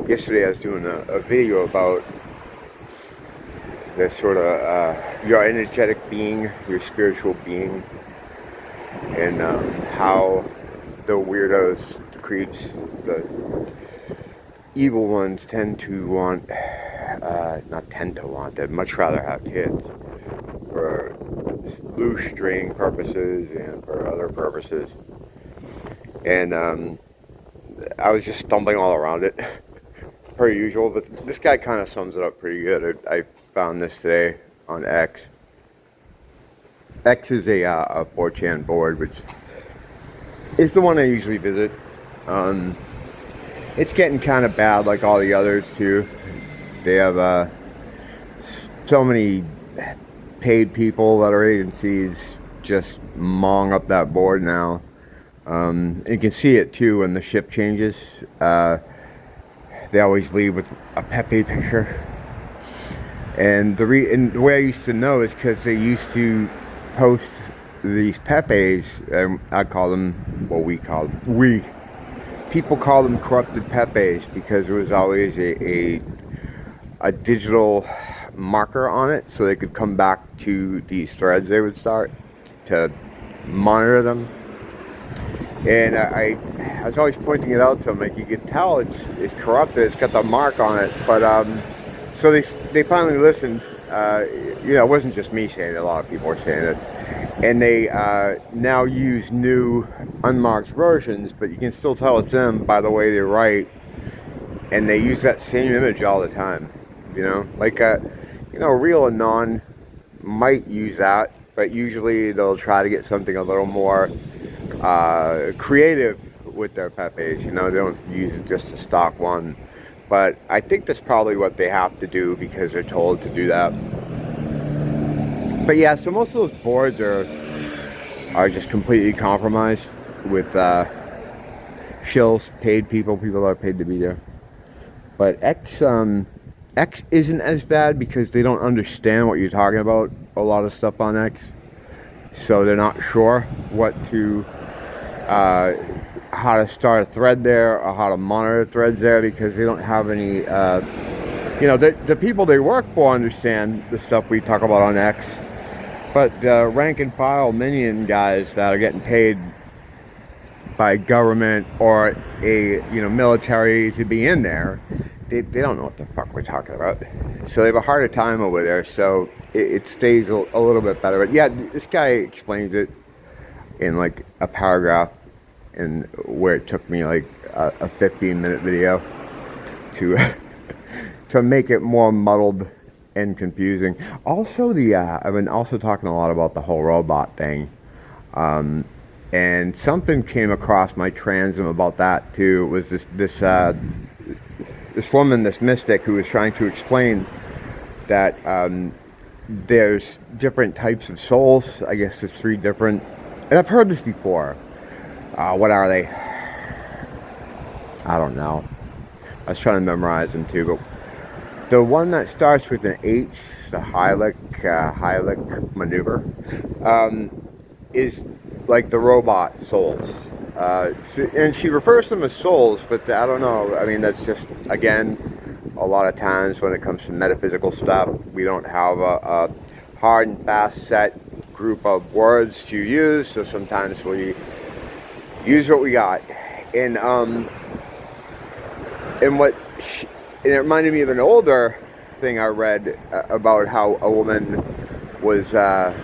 Yesterday I was doing a video about the sort of your energetic being, your spiritual being, and how the weirdos, the creeps, the evil ones tend to want, not tend to want, they'd much rather have kids for loose string purposes and for other purposes. And I was just stumbling all around it. Per usual, but this guy kind of sums it up pretty good. I found this today on X. X is a 4chan board, which is the one I usually visit. It's getting kind of bad like all the others too. They have so many paid people that are agencies just mong up that board now. And you can see it too when the ship changes. They always leave with a Pepe picture, and the way I used to know is because they used to post these Pepes. I call them, well, people call them corrupted Pepes because there was always a digital marker on it, so they could come back to these threads they would start to monitor them. And I was always pointing it out to them, like, you could tell it's corrupted, it's got the mark on it. But so they finally listened. It wasn't just me saying it, a lot of people were saying it. And they now use new unmarked versions, but you can still tell it's them by the way they write. And they use that same image all the time, like real and non might use that, but usually they'll try to get something a little more creative with their Pepes. They don't use just a stock one, but I think that's probably what they have to do because they're told to do that. But yeah, so most of those boards are just completely compromised with shills, paid people that are paid to be there. But X isn't as bad because they don't understand what you're talking about, a lot of stuff on X, so they're not sure what to how to start a thread there or how to monitor threads there, because they don't have any the people they work for understand the stuff we talk about on X, but the rank and file minion guys that are getting paid by government or a military to be in there, they don't know what the fuck we're talking about, so they have a harder time over there. So it stays a little bit better. But yeah, this guy explains it in like a paragraph, and where it took me like a 15-minute video to to make it more muddled and confusing. Also, I've been also talking a lot about the whole robot thing, and something came across my transom about that too. It was this woman, this mystic, who was trying to explain that there's different types of souls. I guess there's 3 different, and I've heard this before. What are they? I don't know. I was trying to memorize them too, but the one that starts with an H, the Heilig maneuver, is like the robot souls. And she refers to them as souls, but I don't know. I mean, that's just, again, a lot of times when it comes to metaphysical stuff, we don't have a hard and fast set group of words to use, so sometimes we use what we got. And it reminded me of an older thing I read about how a woman was, I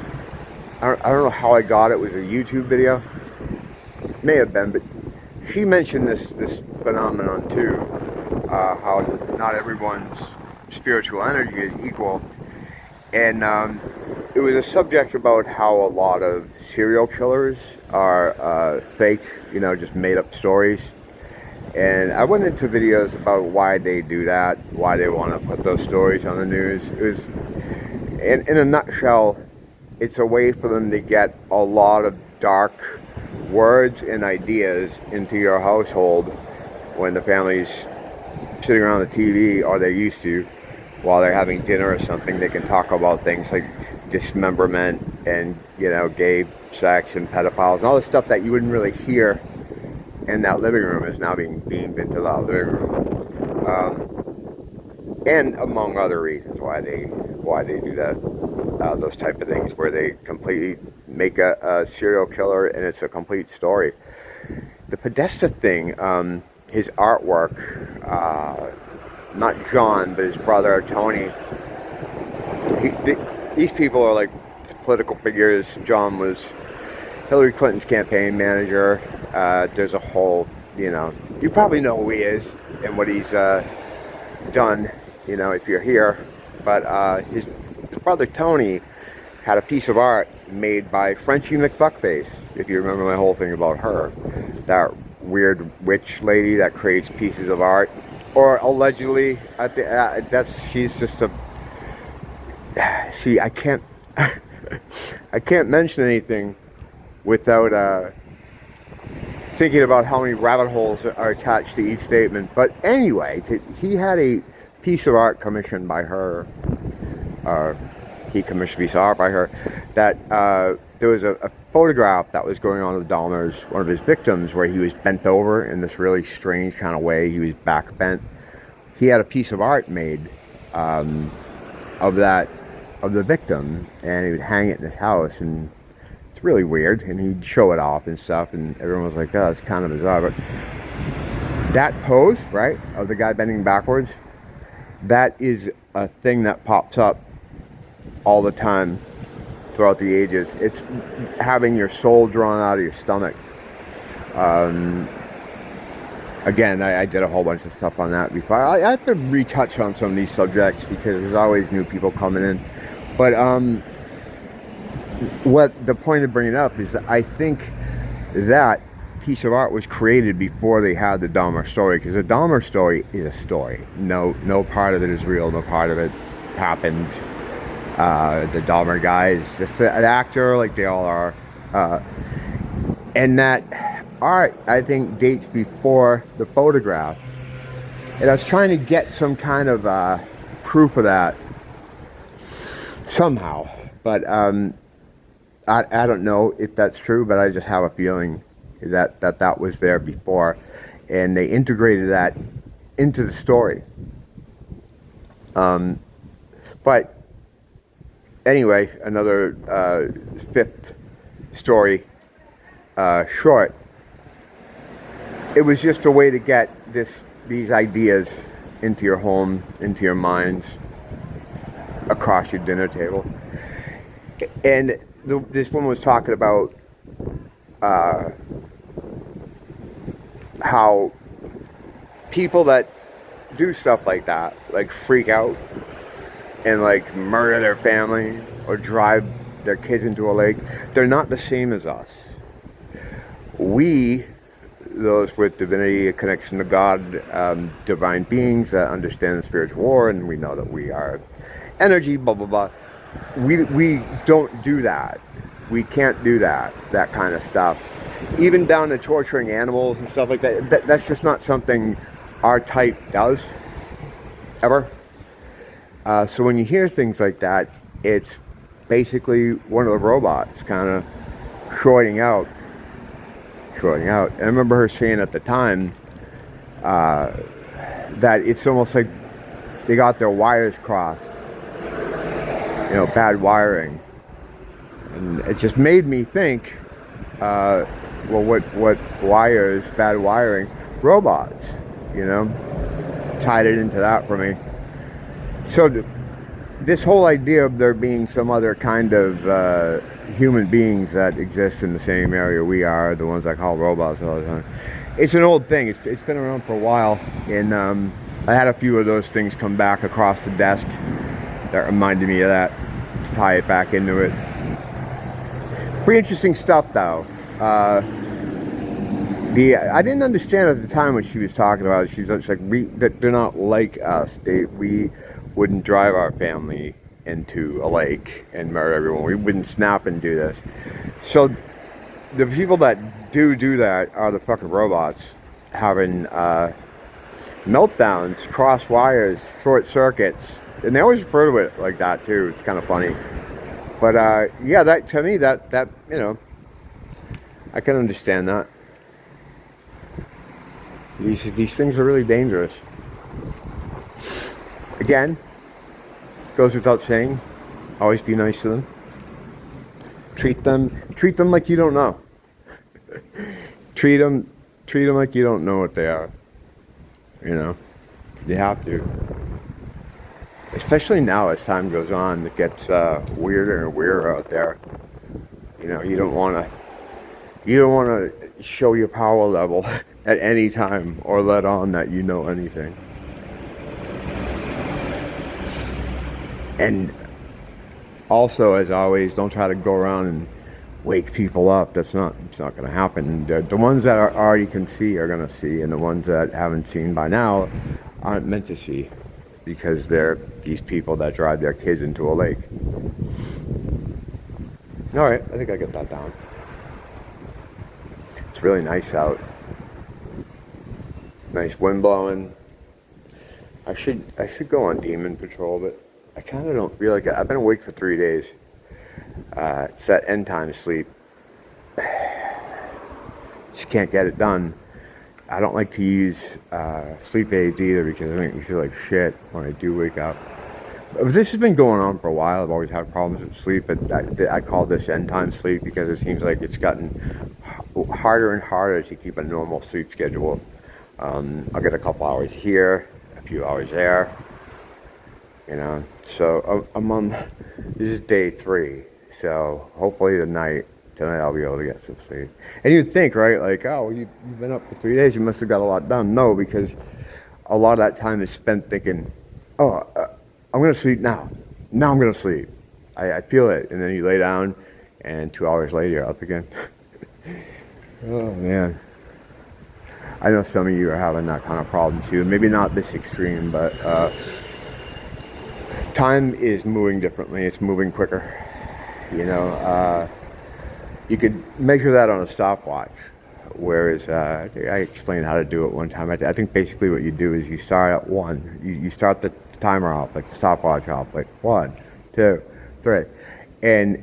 don't know how I got it. It was a YouTube video. May have been, but she mentioned this phenomenon too, how not everyone's spiritual energy is equal. And it was a subject about how a lot of serial killers are fake, just made up stories. And I went into videos about why they do that, why they want to put those stories on the news. It was, in a nutshell, it's a way for them to get a lot of dark words and ideas into your household when the family's sitting around the TV, or they used to, while they're having dinner or something, they can talk about things like dismemberment and, you know, gay sex and pedophiles and all the stuff that you wouldn't really hear in that living room is now being beamed into that living room. And among other reasons why they do that, those type of things where they completely make a serial killer and it's a complete story. The Podesta thing, his artwork, not John, but his brother Tony. These people are like political figures. John was Hillary Clinton's campaign manager. There's a whole, you know, you probably know who he is and what he's done, you know, if you're here. But his brother Tony had a piece of art made by Frenchie McFuckface, if you remember my whole thing about her. That weird witch lady that creates pieces of art. Or allegedly, she's just a... See, I can't... I can't mention anything without thinking about how many rabbit holes are attached to each statement. But anyway, he had a piece of art commissioned by her, he commissioned a piece of art by her, that there was a photograph that was going on with Dahmer's, one of his victims, where he was bent over in this really strange kind of way. He was back bent. He had a piece of art made of the victim, and he would hang it in his house, and it's really weird, and he'd show it off and stuff, and everyone was like, oh, it's kind of bizarre. But that pose, right, of the guy bending backwards, that is a thing that pops up all the time throughout the ages. It's having your soul drawn out of your stomach. Again, I did a whole bunch of stuff on that before. I have to retouch on some of these subjects because there's always new people coming in. But what the point of bringing it up is that I think that piece of art was created before they had the Dahmer story, because the Dahmer story is a story. No part of it is real. No part of it happened. The Dahmer guy is just an actor, like they all are. And that art, I think, dates before the photograph. And I was trying to get some kind of proof of that somehow. But I don't know if that's true, but I just have a feeling that was there before. And they integrated that into the story. But anyway, another fifth story short. It was just a way to get these ideas into your home, into your minds, across your dinner table. And this woman was talking about how people that do stuff like that, like freak out and like murder their family or drive their kids into a lake, they're not the same as us. We, those with divinity, a connection to God, divine beings that understand the spiritual war, and we know that we are energy, blah, blah, blah. We don't do that. We can't do that kind of stuff. Even down to torturing animals and stuff like that, that's just not something our type does, ever. So when you hear things like that, it's basically one of the robots kind of shorting out. And I remember her saying at the time that it's almost like they got their wires crossed. You know, bad wiring. And it just made me think, well, what wires, bad wiring? Robots, you know? Tied it into that for me. So this whole idea of there being some other kind of human beings that exist in the same area we are, the ones I call robots all the time, it's an old thing. It's been around for a while, and I had a few of those things come back across the desk that reminded me of that, to tie it back into it. Pretty interesting stuff, though. I didn't understand at the time what she was talking about. She's like, that they're not like us. We wouldn't drive our family into a lake and murder everyone. We wouldn't snap and do this. So the people that do that are the fucking robots, having meltdowns, cross wires, short circuits, and they always refer to it like that too. It's kind of funny. But yeah, that to me, that you know, I can understand that. These things are really dangerous. Again, goes without saying, always be nice to them. Treat them like you don't know. treat them like you don't know what they are. You know, you have to. Especially now as time goes on, it gets weirder and weirder out there. You know, you don't want to show your power level at any time or let on that you know anything. And also, as always, don't try to go around and wake people up. It's not going to happen. The ones that already can see are going to see, and the ones that haven't seen by now aren't meant to see, because they're these people that drive their kids into a lake. All right, I think I get that down. It's really nice out. Nice wind blowing. I should go on demon patrol, but I kind of don't feel like it. I've been awake for 3 days. It's that end time sleep. Just can't get it done. I don't like to use sleep aids either, because it makes me feel like shit when I do wake up. But this has been going on for a while. I've always had problems with sleep, but I call this end time sleep because it seems like it's gotten harder and harder to keep a normal sleep schedule. I'll get a couple hours here, a few hours there. You know, so this is day 3, so hopefully tonight I'll be able to get some sleep. And you'd think, right, like, oh, you've been up for 3 days, you must have got a lot done. No, because a lot of that time is spent thinking, oh, I'm going to sleep now. Now I'm going to sleep. I feel it. And then you lay down, and 2 hours later, you're up again. Oh, man. I know some of you are having that kind of problem, too. Maybe not this extreme, but time is moving differently. It's moving quicker. You know, you could measure that on a stopwatch, whereas I explained how to do it one time. I think basically what you do is you start at 1. You start the timer off, like the stopwatch off, like 1, 2, 3, and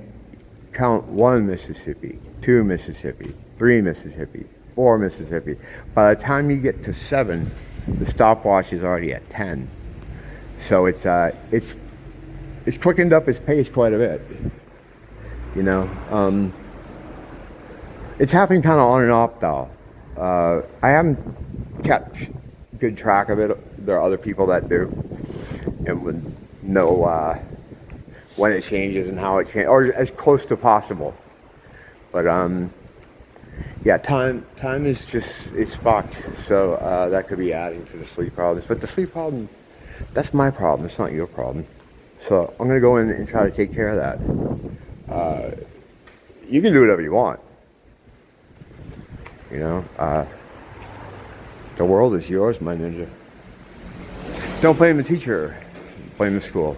count 1 Mississippi, 2 Mississippi, 3 Mississippi, 4 Mississippi. By the time you get to 7, the stopwatch is already at 10. So it's quickened up its pace quite a bit. You know, it's happening kind of on and off though. I haven't kept good track of it. There are other people that do, and would know when it changes and how it changes, or as close to possible. But yeah, time is just, it's fucked. So that could be adding to the sleep problems. But the sleep problem, that's my problem. It's not your problem. So I'm gonna go in and try to take care of that. You can do whatever you want. You know, the world is yours, my ninja. Don't blame the teacher, blame the school.